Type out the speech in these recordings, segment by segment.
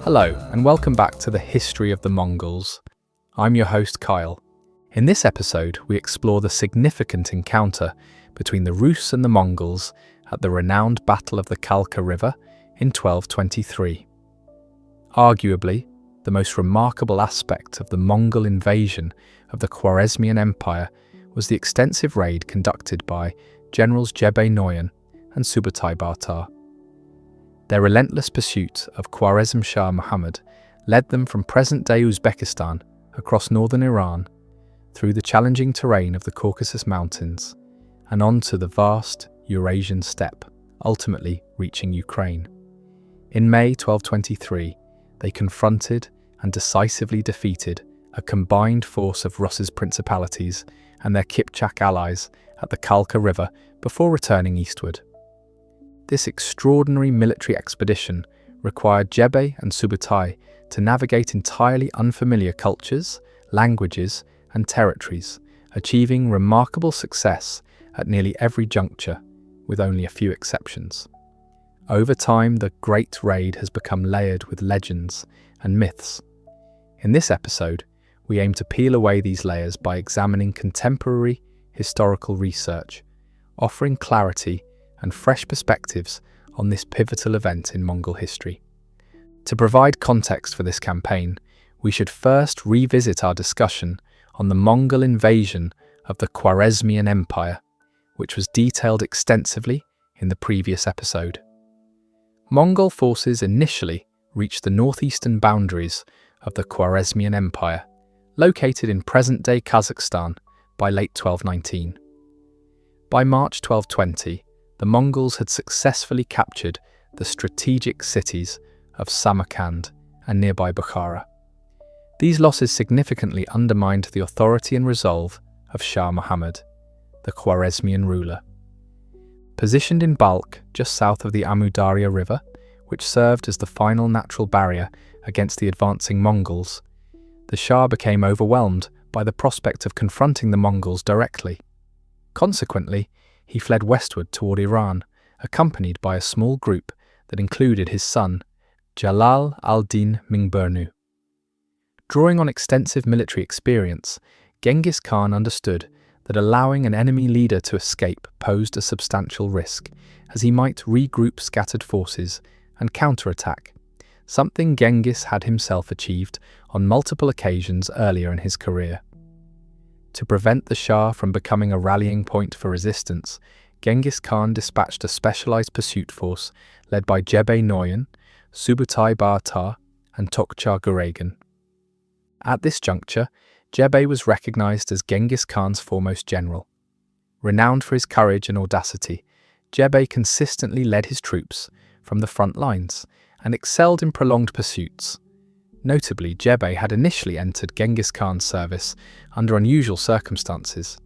Hello, and welcome back to the History of the Mongols. I'm your host, Kyle. In this episode, we explore the significant encounter between the Rus and the Mongols at the renowned Battle of the Kalka River in 1223. Arguably, the most remarkable aspect of the Mongol invasion of the Khwarezmian Empire was the extensive raid conducted by generals Jebe Noyan and Subutai Bartar. Their relentless pursuit of Khwarezm Shah Muhammad led them from present-day Uzbekistan across northern Iran, through the challenging terrain of the Caucasus Mountains, and onto the vast Eurasian steppe, ultimately reaching Ukraine. In May 1223, they confronted and decisively defeated a combined force of Rus's principalities and their Kipchak allies at the Kalka River before returning eastward. This extraordinary military expedition required Jebe and Subutai to navigate entirely unfamiliar cultures, languages, and territories, achieving remarkable success at nearly every juncture, with only a few exceptions. Over time, the Great Raid has become layered with legends and myths. In this episode, we aim to peel away these layers by examining contemporary historical research, offering clarity and fresh perspectives on this pivotal event in Mongol history. To provide context for this campaign, we should first revisit our discussion on the Mongol invasion of the Khwarezmian Empire, which was detailed extensively in the previous episode. Mongol forces initially reached the northeastern boundaries of the Khwarezmian Empire, located in present-day Kazakhstan, by late 1219. By March 1220, the Mongols had successfully captured the strategic cities of Samarkand and nearby Bukhara. These losses significantly undermined the authority and resolve of Shah Muhammad, the Khwarezmian ruler. Positioned in Balkh, just south of the Amu-Darya River, which served as the final natural barrier against the advancing Mongols, the Shah became overwhelmed by the prospect of confronting the Mongols directly. Consequently, he fled westward toward Iran, accompanied by a small group that included his son, Jalal al-Din Mingburnu. Drawing on extensive military experience, Genghis Khan understood that allowing an enemy leader to escape posed a substantial risk, as he might regroup scattered forces and counterattack, something Genghis had himself achieved on multiple occasions earlier in his career. To prevent the Shah from becoming a rallying point for resistance, Genghis Khan dispatched a specialized pursuit force led by Jebe Noyan, Subutai Bartar, and Tokchar Guragan. At this juncture, Jebe was recognized as Genghis Khan's foremost general. Renowned for his courage and audacity, Jebe consistently led his troops from the front lines and excelled in prolonged pursuits. Notably, Jebe had initially entered Genghis Khan's service under unusual circumstances,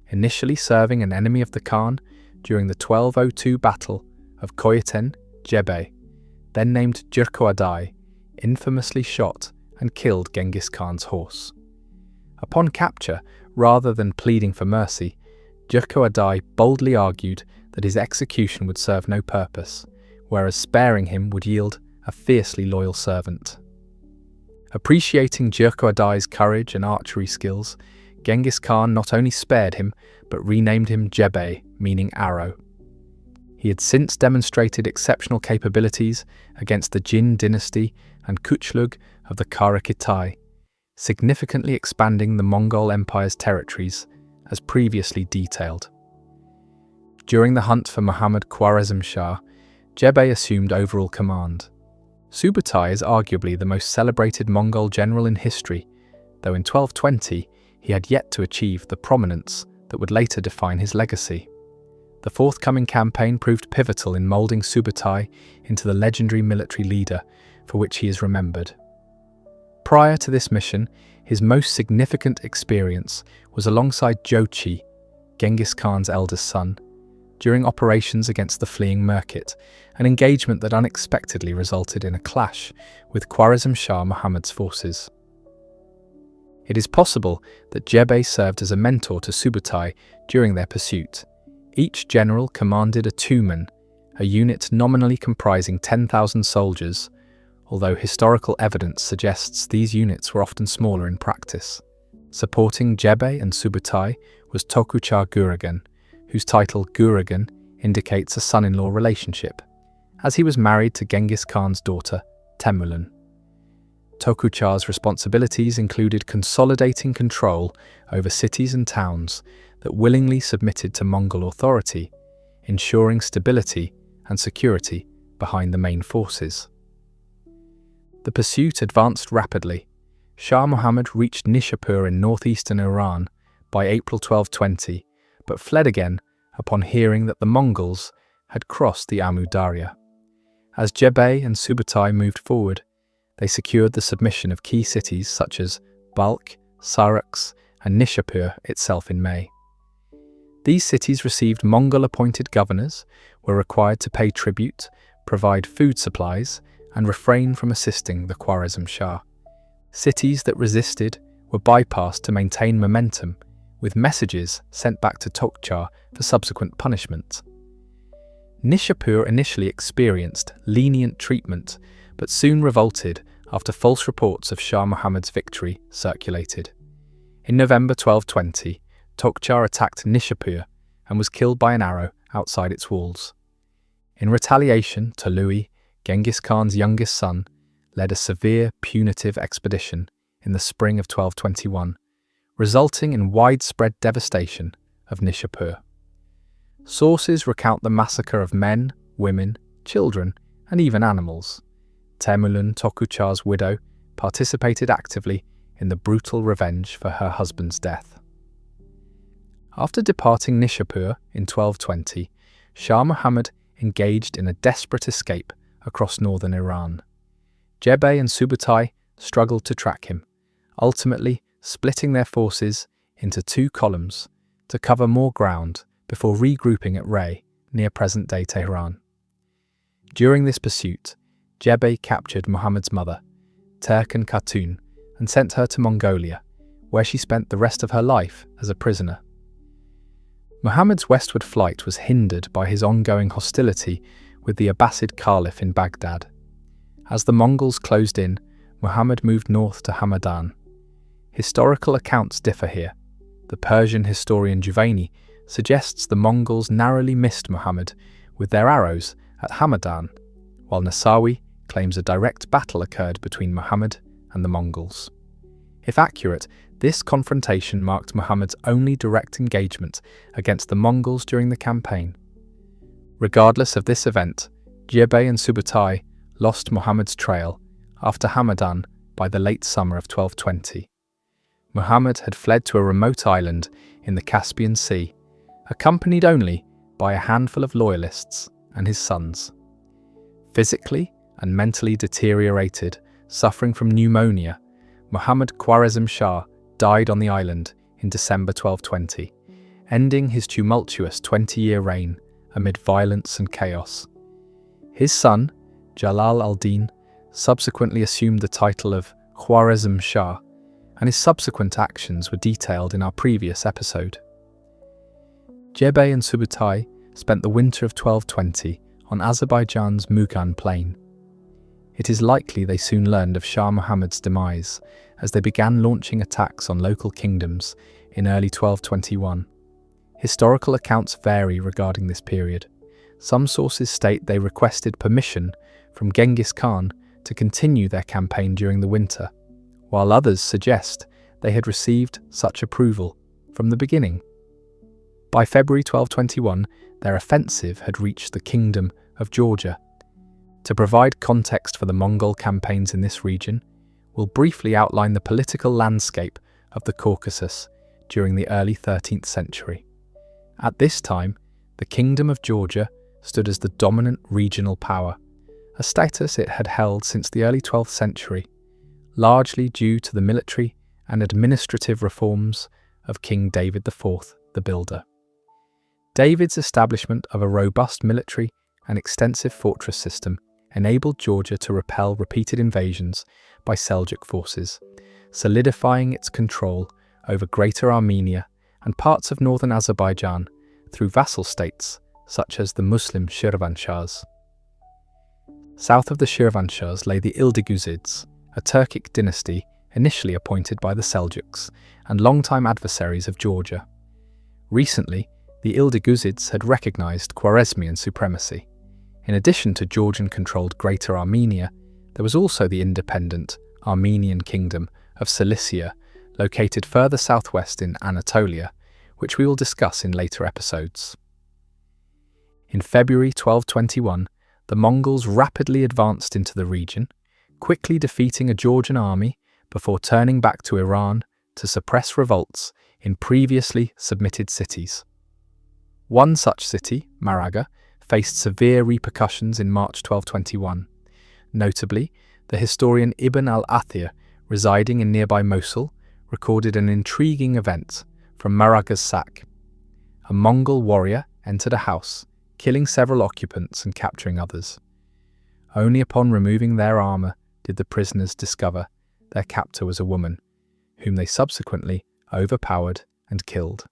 initially serving an enemy of the Khan during the 1202 Battle of Koyeten, Jebe, then named Jurkoadai, infamously shot and killed Genghis Khan's horse. Upon capture, rather than pleading for mercy, Jurkoadai boldly argued that his execution would serve no purpose, whereas sparing him would yield a fiercely loyal servant. Appreciating Jurkoadai's courage and archery skills, Genghis Khan not only spared him, but renamed him Jebei, meaning arrow. He had since demonstrated exceptional capabilities against the Jin dynasty and Kuchlug of the Karakitai, significantly expanding the Mongol Empire's territories, as previously detailed. During the hunt for Muhammad Khwarezm Shah, Jebei assumed overall command. Subutai is arguably the most celebrated Mongol general in history, though in 1220 he had yet to achieve the prominence that would later define his legacy. The forthcoming campaign proved pivotal in moulding Subutai into the legendary military leader for which he is remembered. Prior to this mission, his most significant experience was alongside Jochi, Genghis Khan's eldest son, during operations against the fleeing Merkit, an engagement that unexpectedly resulted in a clash with Khwarezm Shah Muhammad's forces. It is possible that Jebe served as a mentor to Subutai during their pursuit. Each general commanded a Tumen, a unit nominally comprising 10,000 soldiers, although historical evidence suggests these units were often smaller in practice. Supporting Jebe and Subutai was Tokuchar Kurgan, whose title Kurgan indicates a son-in-law relationship, as he was married to Genghis Khan's daughter, Temülen. Tokuchar's responsibilities included consolidating control over cities and towns that willingly submitted to Mongol authority, ensuring stability and security behind the main forces. The pursuit advanced rapidly. Shah Muhammad reached Nishapur in northeastern Iran by April 1220, but fled again upon hearing that the Mongols had crossed the Amu Darya. As Jebe and Subutai moved forward, they secured the submission of key cities such as Balkh, Saraks, and Nishapur itself in May. These cities received Mongol-appointed governors, were required to pay tribute, provide food supplies, and refrain from assisting the Khwarezm Shah. Cities that resisted were bypassed to maintain momentum, with messages sent back to Tokuchar for subsequent punishment. Nishapur initially experienced lenient treatment, but soon revolted after false reports of Shah Muhammad's victory circulated. In November 1220, Tokuchar attacked Nishapur and was killed by an arrow outside its walls. In retaliation, Tolui, Genghis Khan's youngest son, led a severe punitive expedition in the spring of 1221, resulting in widespread devastation of Nishapur. Sources recount the massacre of men, women, children, and even animals. Temülen, Tokuchar's widow, participated actively in the brutal revenge for her husband's death. After departing Nishapur in 1220, Shah Muhammad engaged in a desperate escape across northern Iran. Jebe and Subutai struggled to track him, ultimately splitting their forces into two columns to cover more ground before regrouping at Ray, near present-day Tehran. During this pursuit, Jebe captured Muhammad's mother, Turkan Khatun, and sent her to Mongolia, where she spent the rest of her life as a prisoner. Muhammad's westward flight was hindered by his ongoing hostility with the Abbasid Caliph in Baghdad. As the Mongols closed in, Muhammad moved north to Hamadan. Historical accounts differ here. The Persian historian Juvaini suggests the Mongols narrowly missed Muhammad with their arrows at Hamadan, while Nasawi claims a direct battle occurred between Muhammad and the Mongols. If accurate, this confrontation marked Muhammad's only direct engagement against the Mongols during the campaign. Regardless of this event, Jebe and Subutai lost Muhammad's trail after Hamadan by the late summer of 1220. Muhammad had fled to a remote island in the Caspian Sea, accompanied only by a handful of loyalists and his sons. Physically and mentally deteriorated, suffering from pneumonia, Muhammad Khwarezm Shah died on the island in December 1220, ending his tumultuous 20-year reign amid violence and chaos. His son, Jalal al-Din, subsequently assumed the title of Khwarezm Shah, and his subsequent actions were detailed in our previous episode. Jebe and Subutai spent the winter of 1220 on Azerbaijan's Mugan plain. It is likely they soon learned of Shah Muhammad's demise as they began launching attacks on local kingdoms in early 1221. Historical accounts vary regarding this period. Some sources state they requested permission from Genghis Khan to continue their campaign during the winter, while others suggest they had received such approval from the beginning. By February 1221, their offensive had reached the Kingdom of Georgia. To provide context for the Mongol campaigns in this region, we'll briefly outline the political landscape of the Caucasus during the early 13th century. At this time, the Kingdom of Georgia stood as the dominant regional power, a status it had held since the early 12th century, largely due to the military and administrative reforms of King David IV the Builder. David's establishment of a robust military and extensive fortress system enabled Georgia to repel repeated invasions by Seljuk forces, solidifying its control over Greater Armenia and parts of northern Azerbaijan through vassal states such as the Muslim Shirvanshahs. South of the Shirvanshahs lay the Ildeguzids, a Turkic dynasty initially appointed by the Seljuks and longtime adversaries of Georgia. Recently, the Ildeguzids had recognized Khwarezmian supremacy. In addition to Georgian-controlled Greater Armenia, there was also the independent Armenian Kingdom of Cilicia, located further southwest in Anatolia, which we will discuss in later episodes. In February 1221, the Mongols rapidly advanced into the region, quickly defeating a Georgian army before turning back to Iran to suppress revolts in previously submitted cities. One such city, Maraga, faced severe repercussions in March 1221. Notably, the historian Ibn al-Athir, residing in nearby Mosul, recorded an intriguing event from Maraga's sack. A Mongol warrior entered a house, killing several occupants and capturing others. Only upon removing their armor did the prisoners discover their captor was a woman, whom they subsequently overpowered and killed.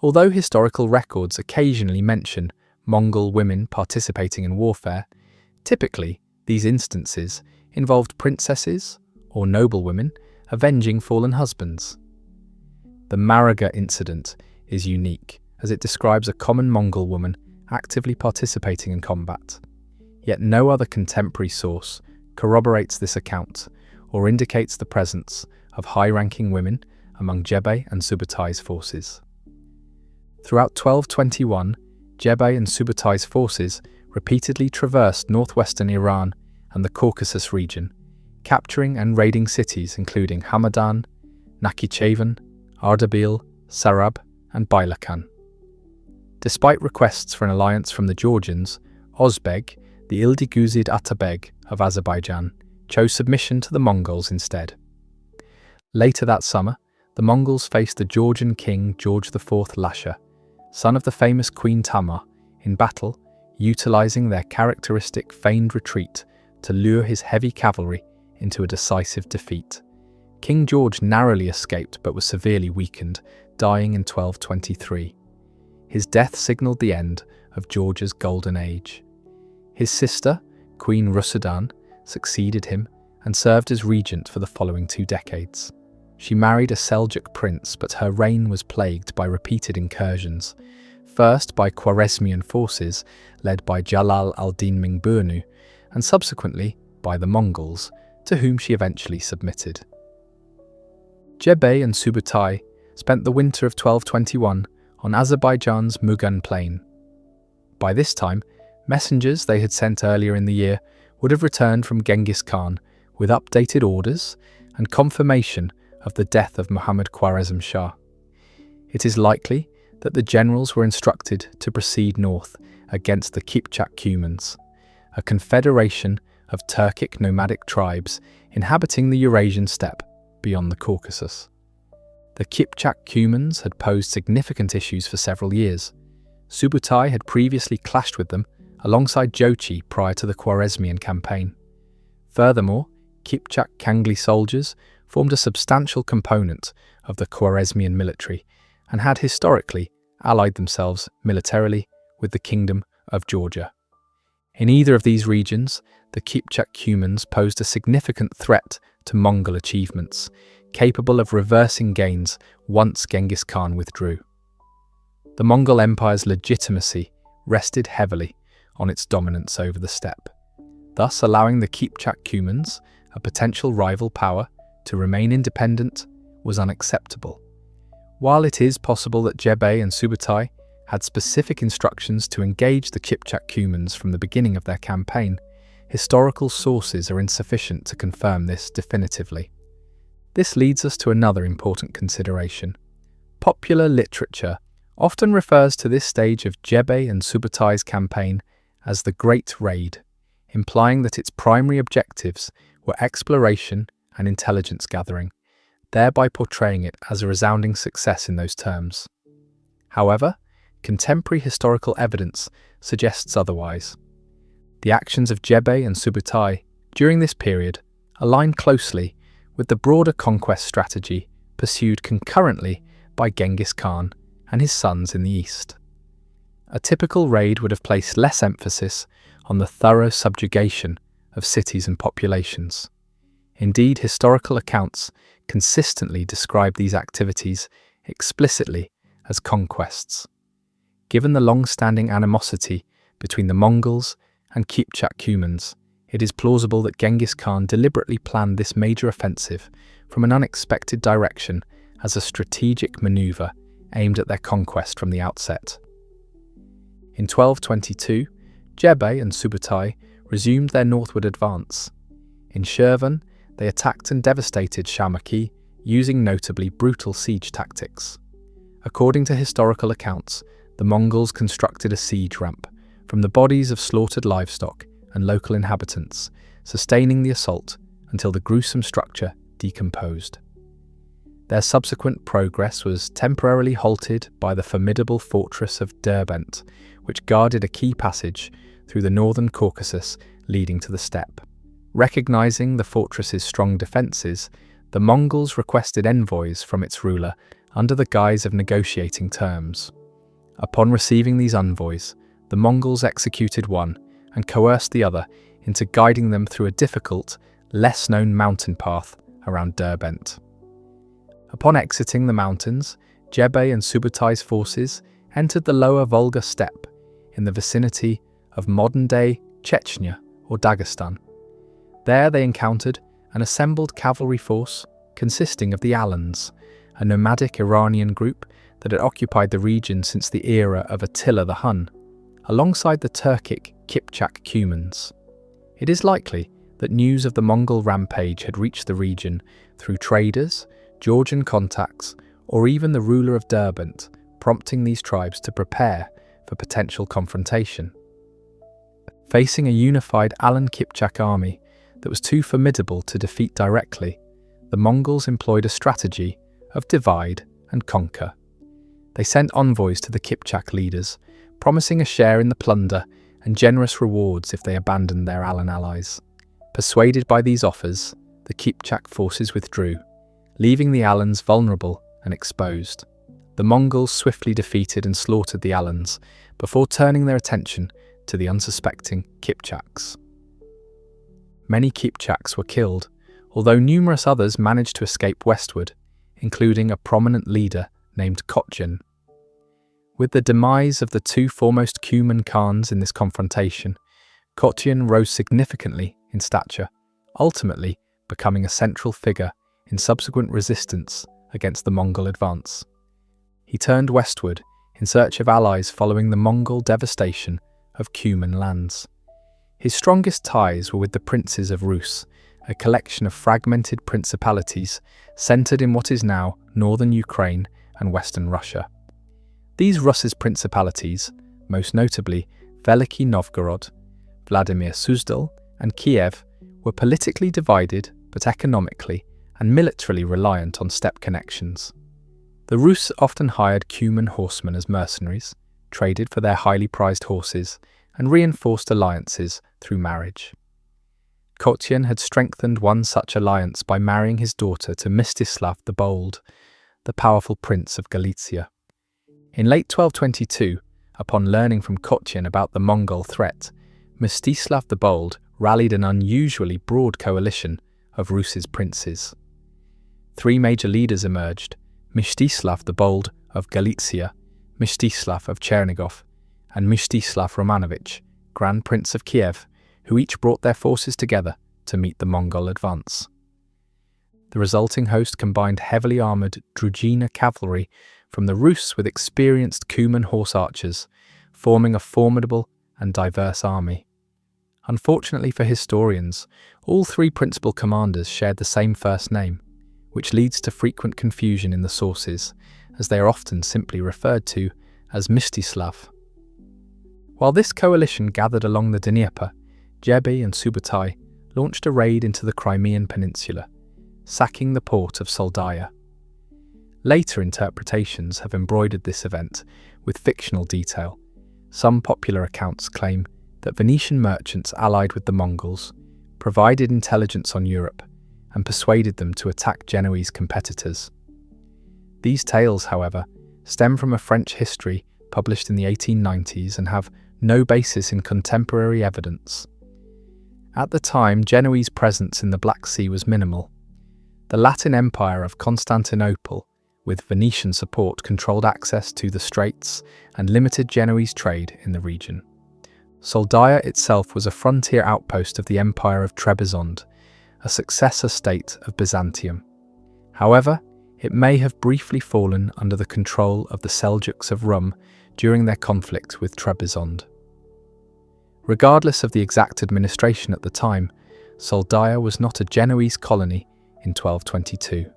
Although historical records occasionally mention Mongol women participating in warfare, typically these instances involved princesses or noblewomen avenging fallen husbands. The Maraga incident is unique as it describes a common Mongol woman actively participating in combat. Yet no other contemporary source corroborates this account or indicates the presence of high-ranking women among Jebe and Subutai's forces. Throughout 1221, Jebe and Subutai's forces repeatedly traversed northwestern Iran and the Caucasus region, capturing and raiding cities including Hamadan, Nakhichevan, Ardabil, Sarab, and Bailakan. Despite requests for an alliance from the Georgians, Ozbeg, the Ildiguzid Atabeg of Azerbaijan, chose submission to the Mongols instead. Later that summer, the Mongols faced the Georgian king George IV Lasha, son of the famous Queen Tamar, in battle, utilizing their characteristic feigned retreat to lure his heavy cavalry into a decisive defeat. King George narrowly escaped but was severely weakened, dying in 1223. His death signaled the end of Georgia's golden age. His sister, Queen Rusudan, succeeded him and served as regent for the following 2 decades. She married a Seljuk prince, but her reign was plagued by repeated incursions, first by Khwarezmian forces led by Jalal al-Din Mingburnu, and subsequently by the Mongols, to whom she eventually submitted. Jebe and Subutai spent the winter of 1221 on Azerbaijan's Mugan plain. By this time, messengers they had sent earlier in the year would have returned from Genghis Khan with updated orders and confirmation of the death of Muhammad Khwarezm Shah. It is likely that the generals were instructed to proceed north against the Kipchak-Cumans, a confederation of Turkic nomadic tribes inhabiting the Eurasian steppe beyond the Caucasus. The Kipchak-Cumans had posed significant issues for several years. Subutai had previously clashed with them alongside Jochi prior to the Khwarezmian campaign. Furthermore, Kipchak-Kangli soldiers formed a substantial component of the Khwarezmian military and had historically allied themselves militarily with the Kingdom of Georgia. In either of these regions, the Kipchak-Cumans posed a significant threat to Mongol achievements, capable of reversing gains once Genghis Khan withdrew. The Mongol Empire's legitimacy rested heavily on its dominance over the steppe, thus allowing the Kipchak-Cumans, a potential rival power, to remain independent was unacceptable. While it is possible that Jebe and Subutai had specific instructions to engage the Kipchak-Cumans from the beginning of their campaign, historical sources are insufficient to confirm this definitively. This leads us to another important consideration. Popular literature often refers to this stage of Jebe and Subutai's campaign as the Great Raid, implying that its primary objectives were exploration and intelligence gathering, thereby portraying it as a resounding success in those terms. However, contemporary historical evidence suggests otherwise. The actions of Jebe and Subutai during this period align closely with the broader conquest strategy pursued concurrently by Genghis Khan and his sons in the east. A typical raid would have placed less emphasis on the thorough subjugation of cities and populations. Indeed, historical accounts consistently describe these activities explicitly as conquests. Given the long-standing animosity between the Mongols and Cumans, it is plausible that Genghis Khan deliberately planned this major offensive from an unexpected direction as a strategic maneuver aimed at their conquest from the outset. In 1222, Jebe and Subutai resumed their northward advance. In Showdown, they attacked and devastated Shah Muhammad using notably brutal siege tactics. According to historical accounts, the Mongols constructed a siege ramp from the bodies of slaughtered livestock and local inhabitants, sustaining the assault until the gruesome structure decomposed. Their subsequent progress was temporarily halted by the formidable fortress of Derbent, which guarded a key passage through the northern Caucasus leading to the steppe. Recognizing the fortress's strong defenses, the Mongols requested envoys from its ruler under the guise of negotiating terms. Upon receiving these envoys, the Mongols executed one and coerced the other into guiding them through a difficult, less-known mountain path around Derbent. Upon exiting the mountains, Jebe and Subutai's forces entered the lower Volga steppe in the vicinity of modern-day Chechnya or Dagestan. There they encountered an assembled cavalry force consisting of the Alans, a nomadic Iranian group that had occupied the region since the era of Attila the Hun, alongside the Turkic Kipchak Cumans. It is likely that news of the Mongol rampage had reached the region through traders, Georgian contacts, or even the ruler of Derbent, prompting these tribes to prepare for potential confrontation. Facing a unified Alan-Kipchak army that was too formidable to defeat directly, the Mongols employed a strategy of divide and conquer. They sent envoys to the Kipchak leaders, promising a share in the plunder and generous rewards if they abandoned their Alan allies. Persuaded by these offers, the Kipchak forces withdrew, leaving the Alans vulnerable and exposed. The Mongols swiftly defeated and slaughtered the Alans before turning their attention to the unsuspecting Kipchaks. Many Kipchaks were killed, although numerous others managed to escape westward, including a prominent leader named Khwarezm. With the demise of the two foremost Cuman Khans in this confrontation, Khwarezm rose significantly in stature, ultimately becoming a central figure in subsequent resistance against the Mongol advance. He turned westward in search of allies following the Mongol devastation of Cuman lands. His strongest ties were with the princes of Rus, a collection of fragmented principalities centered in what is now northern Ukraine and western Russia. These Rus's principalities, most notably Veliki Novgorod, Vladimir Suzdal, and Kiev, were politically divided but economically and militarily reliant on steppe connections. The Rus often hired Cuman horsemen as mercenaries, traded for their highly prized horses, and reinforced alliances through marriage. Khwarezm had strengthened one such alliance by marrying his daughter to Mstislav the Bold, the powerful prince of Galicia. In late 1222, upon learning from Khwarezm about the Mongol threat, Mstislav the Bold rallied an unusually broad coalition of Rus's princes. Three major leaders emerged: Mstislav the Bold of Galicia, Mstislav of Chernigov, and Mstislav Romanovich, Grand Prince of Kiev, who each brought their forces together to meet the Mongol advance. The resulting host combined heavily armoured Druzhina cavalry from the Rus with experienced Cuman horse archers, forming a formidable and diverse army. Unfortunately for historians, all three principal commanders shared the same first name, which leads to frequent confusion in the sources, as they are often simply referred to as Mstislav. While this coalition gathered along the Dnieper, Jebe and Subutai launched a raid into the Crimean Peninsula, sacking the port of Soldaya. Later interpretations have embroidered this event with fictional detail. Some popular accounts claim that Venetian merchants allied with the Mongols, provided intelligence on Europe, and persuaded them to attack Genoese competitors. These tales, however, stem from a French history published in the 1890s and have no basis in contemporary evidence. At the time, Genoese presence in the Black Sea was minimal. The Latin Empire of Constantinople, with Venetian support, controlled access to the straits and limited Genoese trade in the region. Soldaya itself was a frontier outpost of the Empire of Trebizond, a successor state of Byzantium. However, it may have briefly fallen under the control of the Seljuks of Rum during their conflict with Trebizond. Regardless of the exact administration at the time, Soldaya was not a Genoese colony in 1222.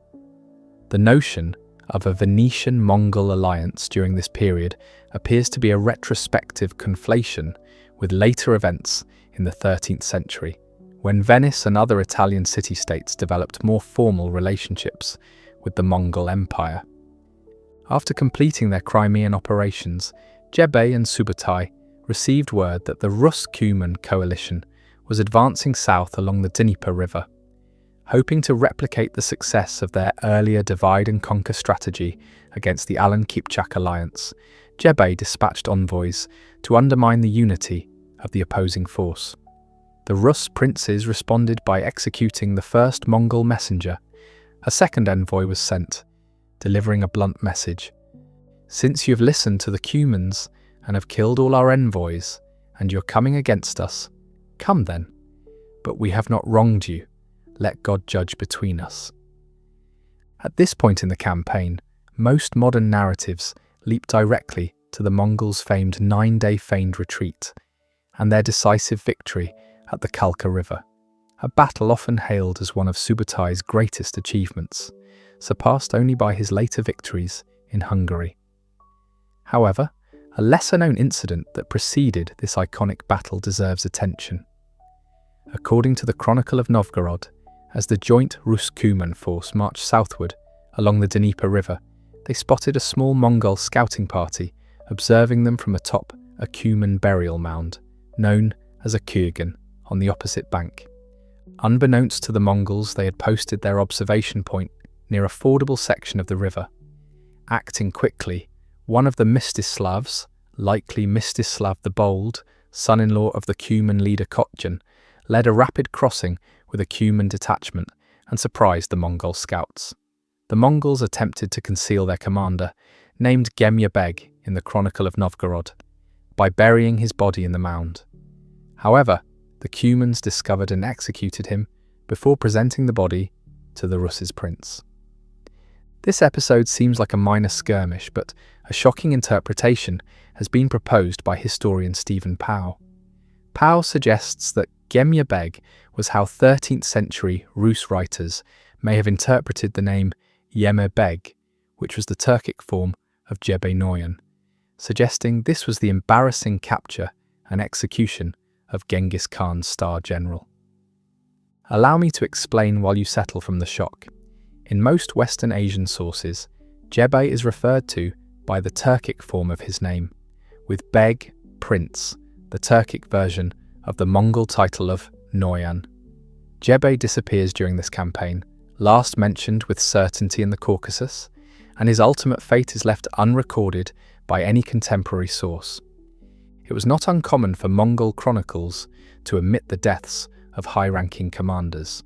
The notion of a Venetian-Mongol alliance during this period appears to be a retrospective conflation with later events in the 13th century, when Venice and other Italian city-states developed more formal relationships with the Mongol Empire. After completing their Crimean operations, Jebe and Subutai received word that the Rus and Cuman coalition was advancing south along the Dnieper River. Hoping to replicate the success of their earlier divide-and-conquer strategy against the Alan-Cuman alliance, Jebe dispatched envoys to undermine the unity of the opposing force. The Rus princes responded by executing the first Mongol messenger. A second envoy was sent, delivering a blunt message. "Since you have listened to the Cumans and have killed all our envoys, and you're coming against us, come then. But we have not wronged you. Let God judge between us." At this point in the campaign, most modern narratives leap directly to the Mongols' famed 9-day feigned retreat and their decisive victory at the Kalka River, a battle often hailed as one of Subutai's greatest achievements, surpassed only by his later victories in Hungary. However, a lesser-known incident that preceded this iconic battle deserves attention. According to the Chronicle of Novgorod, as the joint Rus and Cuman force marched southward along the Dnieper River, they spotted a small Mongol scouting party observing them from atop a Cuman burial mound, known as a Kurgan, on the opposite bank. Unbeknownst to the Mongols, they had posted their observation point near a fordable section of the river. Acting quickly, one of the Mstislavs, likely Mstislav the Bold, son-in-law of the Cuman leader Kotjan, led a rapid crossing with a Cuman detachment and surprised the Mongol scouts. The Mongols attempted to conceal their commander, named Gemya Beg in the Chronicle of Novgorod, by burying his body in the mound. However, the Cumans discovered and executed him before presenting the body to the Rus's prince. This episode seems like a minor skirmish, but a shocking interpretation has been proposed by historian Stephen Pow. Pow suggests that Gemya Beg was how 13th century Rus writers may have interpreted the name Yeme Beg, which was the Turkic form of Jebe Noyan, suggesting this was the embarrassing capture and execution of Genghis Khan's star general. Allow me to explain while you settle from the shock. In most Western Asian sources, Jebe is referred to by the Turkic form of his name, with Beg, prince, the Turkic version of the Mongol title of Noyan. Jebe disappears during this campaign, last mentioned with certainty in the Caucasus, and his ultimate fate is left unrecorded by any contemporary source. It was not uncommon for Mongol chronicles to omit the deaths of high-ranking commanders.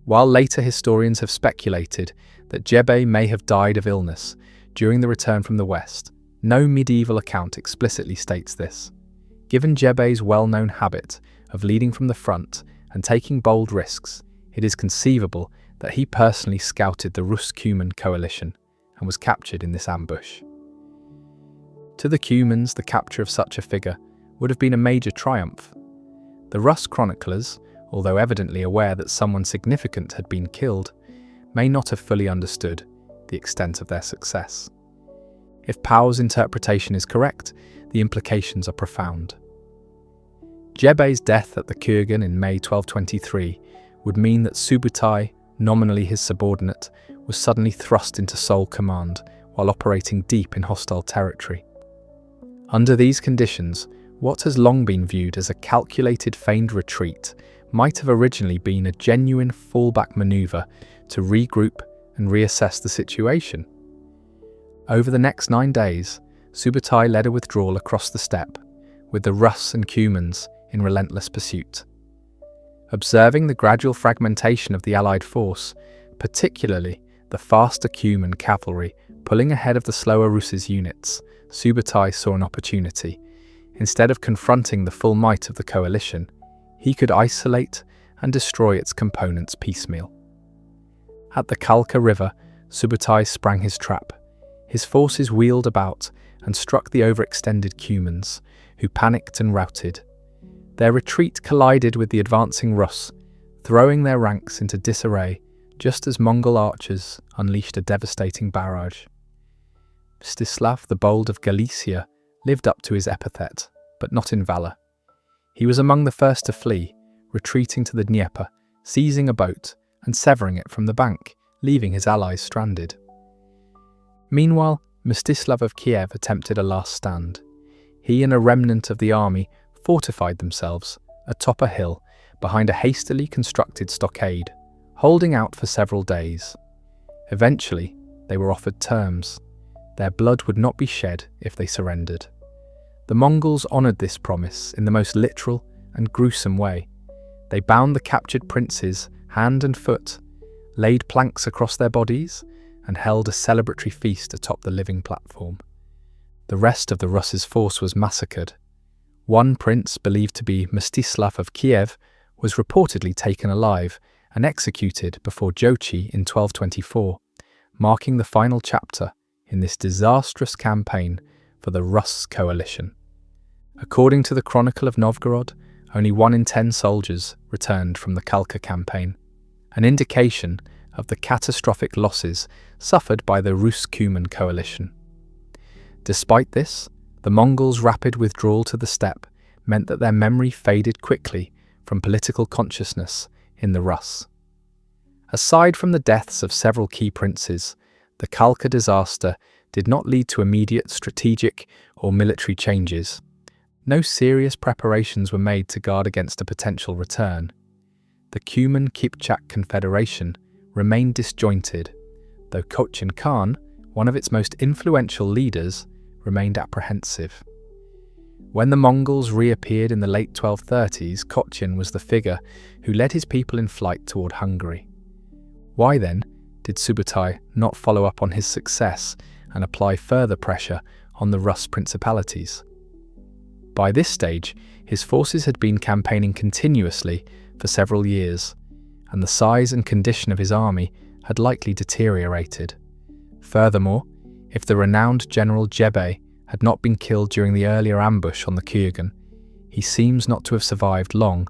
While later historians have speculated that Jebe may have died of illness during the return from the West, no medieval account explicitly states this. Given Jebe's well-known habit of leading from the front and taking bold risks, it is conceivable that he personally scouted the Rus and Cuman coalition and was captured in this ambush. To the Cumans, the capture of such a figure would have been a major triumph. The Rus chroniclers, although evidently aware that someone significant had been killed, may not have fully understood the extent of their success. If Pow's interpretation is correct, the implications are profound. Jebe's death at the Kurgan in May 1223 would mean that Subutai, nominally his subordinate, was suddenly thrust into sole command while operating deep in hostile territory. Under these conditions, what has long been viewed as a calculated feigned retreat might have originally been a genuine fallback maneuver to regroup and reassess the situation. Over the next 9 days, Subutai led a withdrawal across the steppe, with the Rus and Cumans in relentless pursuit. Observing the gradual fragmentation of the Allied force, particularly the faster Cuman cavalry pulling ahead of the slower Rus' units, Subutai saw an opportunity. Instead of confronting the full might of the coalition, he could isolate and destroy its components piecemeal. At the Kalka River, Subutai sprang his trap. His forces wheeled about and struck the overextended Cumans, who panicked and routed. Their retreat collided with the advancing Rus, throwing their ranks into disarray just as Mongol archers unleashed a devastating barrage. Mstislav the Bold of Galicia lived up to his epithet, but not in valour. He was among the first to flee, retreating to the Dnieper, seizing a boat and severing it from the bank, leaving his allies stranded. Meanwhile, Mstislav of Kiev attempted a last stand. He and a remnant of the army fortified themselves atop a hill behind a hastily constructed stockade, holding out for several days. Eventually, they were offered terms. Their blood would not be shed if they surrendered. The Mongols honoured this promise in the most literal and gruesome way. They bound the captured princes hand and foot, laid planks across their bodies, and held a celebratory feast atop the living platform. The rest of the Rus' force was massacred. One prince, believed to be Mstislav of Kiev, was reportedly taken alive and executed before Jochi in 1224, marking the final chapter in this disastrous campaign for the Rus coalition. According to the Chronicle of Novgorod, only 1 in 10 soldiers returned from the Kalka campaign, an indication of the catastrophic losses suffered by the Rus-Cuman coalition. Despite this, the Mongols' rapid withdrawal to the steppe meant that their memory faded quickly from political consciousness in the Rus. Aside from the deaths of several key princes, the Kalka disaster did not lead to immediate strategic or military changes. No serious preparations were made to guard against a potential return. The Cuman-Kipchak Confederation remained disjointed, though Kochin Khan, one of its most influential leaders, remained apprehensive. When the Mongols reappeared in the late 1230s, Kochin was the figure who led his people in flight toward Hungary. Why then did Subutai not follow up on his success and apply further pressure on the Rus principalities? By this stage, his forces had been campaigning continuously for several years, and the size and condition of his army had likely deteriorated. Furthermore, if the renowned general Jebei had not been killed during the earlier ambush on the Kurgan, he seems not to have survived long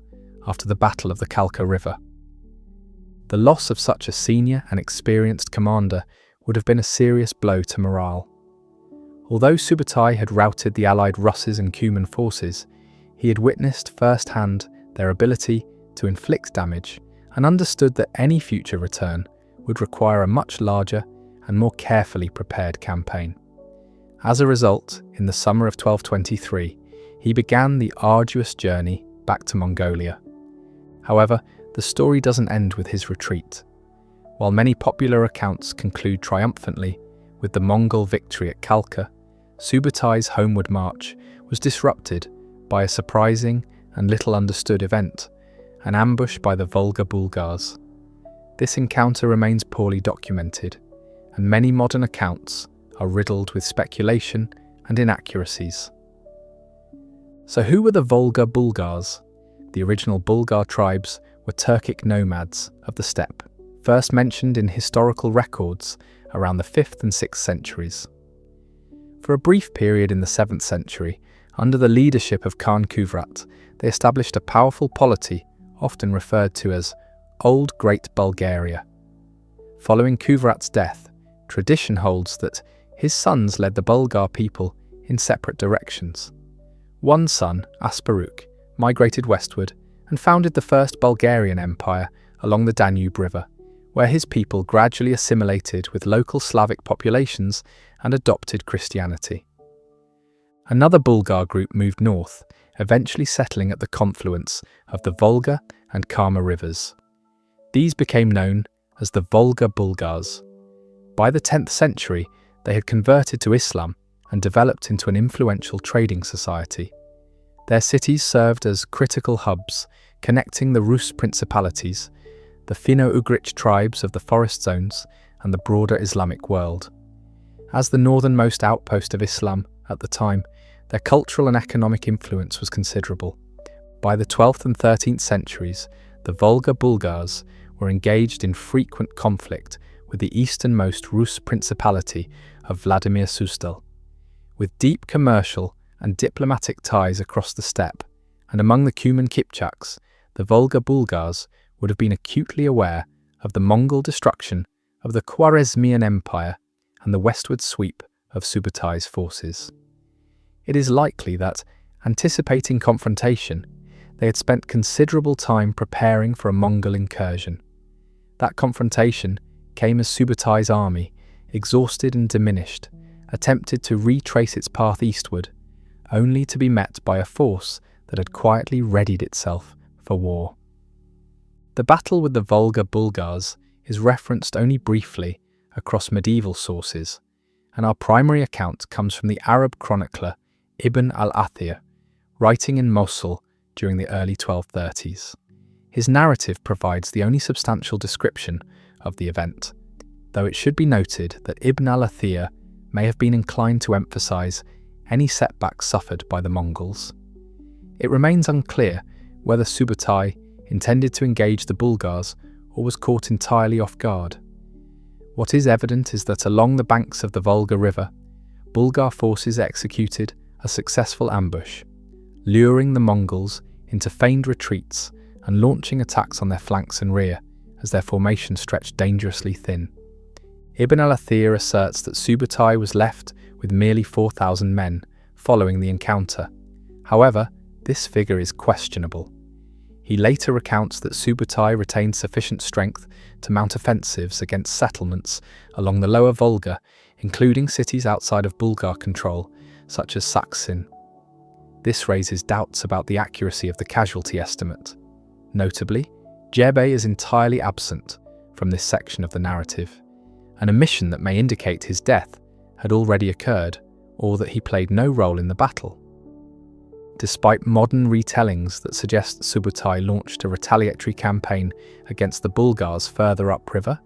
after the Battle of the Kalka River. The loss of such a senior and experienced commander would have been a serious blow to morale. Although Subutai had routed the allied Rus' and Cuman forces, he had witnessed firsthand their ability to inflict damage and understood that any future return would require a much larger and more carefully prepared campaign. As a result, in the summer of 1223, he began the arduous journey back to Mongolia. However, the story doesn't end with his retreat. While many popular accounts conclude triumphantly with the Mongol victory at Kalka, Subutai's homeward march was disrupted by a surprising and little understood event, an ambush by the Volga Bulghars. This encounter remains poorly documented, and many modern accounts are riddled with speculation and inaccuracies. So who were the Volga Bulghars? The original Bulgar tribes were Turkic nomads of the steppe, first mentioned in historical records around the 5th and 6th centuries. For a brief period in the 7th century, under the leadership of Khan Kuvrat, they established a powerful polity often referred to as Old Great Bulgaria. Following Kuvrat's death, tradition holds that his sons led the Bulgar people in separate directions. One son, Asparuk, migrated westward and founded the first Bulgarian Empire along the Danube River, where his people gradually assimilated with local Slavic populations and adopted Christianity. Another Bulgar group moved north, eventually settling at the confluence of the Volga and Kama rivers. These became known as the Volga Bulghars. By the 10th century, they had converted to Islam and developed into an influential trading society. Their cities served as critical hubs, connecting the Rus principalities, the Finno-Ugric tribes of the forest zones, and the broader Islamic world. As the northernmost outpost of Islam at the time, their cultural and economic influence was considerable. By the 12th and 13th centuries, the Volga Bulghars were engaged in frequent conflict with the easternmost Rus principality of Vladimir Suzdal. With deep commercial and diplomatic ties across the steppe, and among the Cuman Kipchaks, the Volga Bulghars would have been acutely aware of the Mongol destruction of the Khwarezmian Empire and the westward sweep of Subutai's forces. It is likely that, anticipating confrontation, they had spent considerable time preparing for a Mongol incursion. That confrontation came as Subutai's army, exhausted and diminished, attempted to retrace its path eastward, only to be met by a force that had quietly readied itself for war. The battle with the Volga Bulghars is referenced only briefly across medieval sources, and our primary account comes from the Arab chronicler Ibn al-Athir, writing in Mosul during the early 1230s. His narrative provides the only substantial description of the event, though it should be noted that Ibn al-Athir may have been inclined to emphasize any setbacks suffered by the Mongols. It remains unclear whether Subutai intended to engage the Bulghars or was caught entirely off guard. What is evident is that along the banks of the Volga River, Bulgar forces executed a successful ambush, luring the Mongols into feigned retreats and launching attacks on their flanks and rear as their formation stretched dangerously thin. Ibn al-Athir asserts that Subutai was left with merely 4,000 men following the encounter. However, this figure is questionable. He later recounts that Subutai retained sufficient strength to mount offensives against settlements along the lower Volga, including cities outside of Bulgar control, such as Saksin. This raises doubts about the accuracy of the casualty estimate. Notably, Jebe is entirely absent from this section of the narrative, an omission that may indicate his death had already occurred or that he played no role in the battle. Despite modern retellings that suggest Subutai launched a retaliatory campaign against the Bulghars further upriver,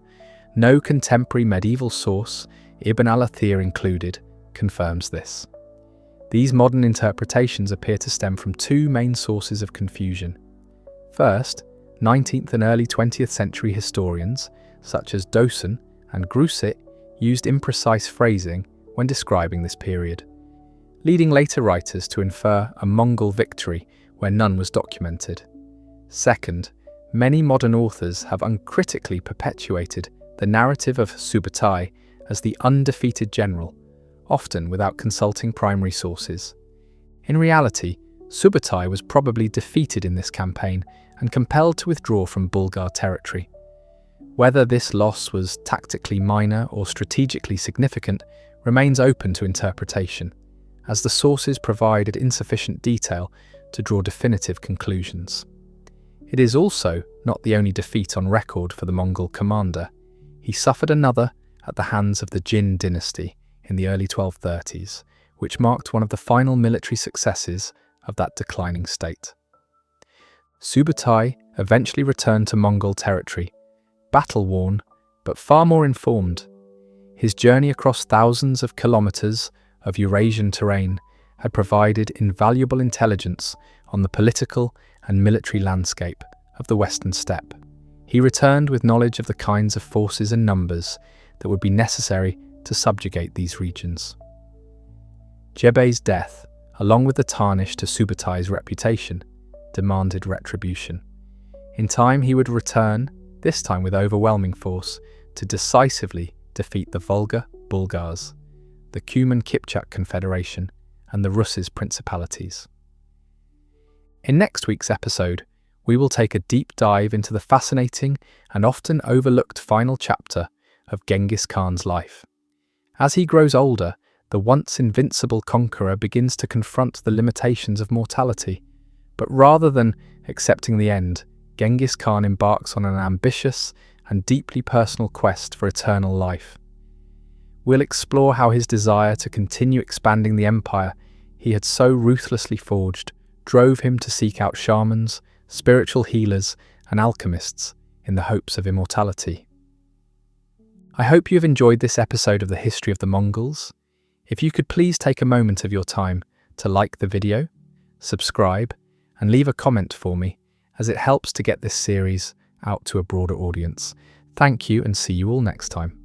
no contemporary medieval source, Ibn al-Athir included, confirms this. These modern interpretations appear to stem from two main sources of confusion. First, 19th and early 20th century historians, such as Dosen and Grusit, used imprecise phrasing when describing this period, leading later writers to infer a Mongol victory where none was documented. Second, many modern authors have uncritically perpetuated the narrative of Subutai as the undefeated general, often without consulting primary sources. In reality, Subutai was probably defeated in this campaign and compelled to withdraw from Bulgar territory. Whether this loss was tactically minor or strategically significant remains open to interpretation, as the sources provided insufficient detail to draw definitive conclusions. It is also not the only defeat on record for the Mongol commander. He suffered another at the hands of the Jin dynasty in the early 1230s, which marked one of the final military successes of that declining state. Subutai eventually returned to Mongol territory, battle-worn but far more informed. His journey across thousands of kilometers of Eurasian terrain had provided invaluable intelligence on the political and military landscape of the Western steppe. He returned with knowledge of the kinds of forces and numbers that would be necessary to subjugate these regions. Jebei's death, along with the tarnish to Subutai's reputation, demanded retribution. In time he would return, this time with overwhelming force, to decisively defeat the Volga Bulghars, the Cuman Kipchak Confederation, and the Rus principalities. In next week's episode, we will take a deep dive into the fascinating and often overlooked final chapter of Genghis Khan's life. As he grows older, the once invincible conqueror begins to confront the limitations of mortality. But rather than accepting the end, Genghis Khan embarks on an ambitious and deeply personal quest for eternal life. We'll explore how his desire to continue expanding the empire he had so ruthlessly forged drove him to seek out shamans, spiritual healers, and alchemists in the hopes of immortality. I hope you have enjoyed this episode of the History of the Mongols. If you could please take a moment of your time to like the video, subscribe, and leave a comment for me, as it helps to get this series out to a broader audience. Thank you, and see you all next time.